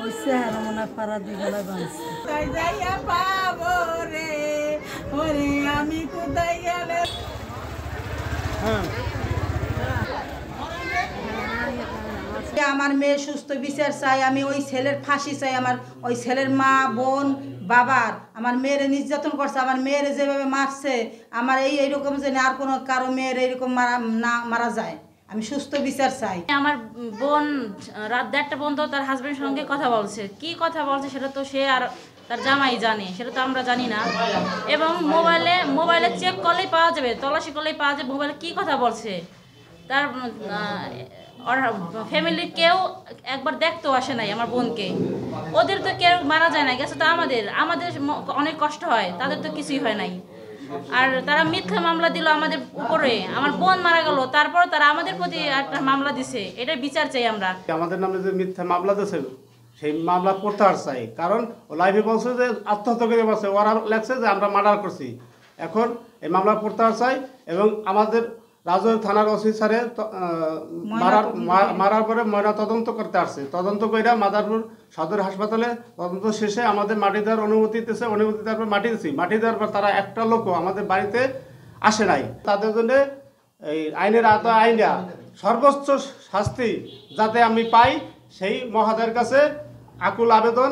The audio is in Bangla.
ওই চেহারা মনে হয় পাড়া দিয়ে গেলে আমি কোথায় গেলে আমার মেয়ে সুস্থ বিচার চাই আমি ওই ছেলের ফাঁসি চাই আমার ওই ছেলের মা বোন বাবার আমার মেয়ের নির্যাতন করছে আমার মেয়ের যেভাবে মারছে আমার এইরকম যে আর কোনো কারো মেয়ের এইরকম মারা যায় আমি সুস্থ বিচার চাই। আমার বোন রাত 1:30 পর্যন্ত তার হাজবেন্ডের সঙ্গে কথা বলছে কি কথা বলছে সেটা তো সে আর তার জামাই জানে সেটা তো আমরা জানি না এবং মোবাইলে চেক করলেই পাওয়া যাবে তল্লাশি করলেই পাওয়া যাবে মোবাইলে কি কথা বলছে তার ফ্যামিলির কেউ একবার দেখতেও আসে নাই আমার বোনকে ওদের তো কেউ মারা যায় না গেছে তো আমাদের অনেক কষ্ট হয় তাদের তো কিছুই হয় নাই আর তারা মিথ্যা মামলা দিল আমাদের উপরে আমার বোন মারা গেল তারপর তারা আমাদের প্রতি একটা মামলা দিছে এটা বিচার চাই আমরা আমাদের নামে যে মিথ্যা মামলা দিয়েছে সেই মামলা প্রত্যাহার চাই কারণ ও লাইভে বলছে যে আত্মহত্যা করে বলছে ওরা লেখছে যে আমরা মার্ডার করছি এখন এই মামলা প্রত্যাহার চাই এবং আমাদের রাজৌরি থানার ওসি স্যারে মারার পরে ময়না তদন্ত করতে আসছে তদন্ত করে মাদারপুর সদর হাসপাতালে তদন্ত শেষে আমাদের মাটি দেওয়ার অনুমতি দিতেছে অনুমতি দেওয়ার পর মাটি দিচ্ছি মাটি দেওয়ার পর তারা একটা লোকও আমাদের বাড়িতে আসে নাই তাদের জন্য এই আইনের আইনা সর্বোচ্চ শাস্তি যাতে আমি পাই সেই মহাদের কাছে আকুল আবেদন।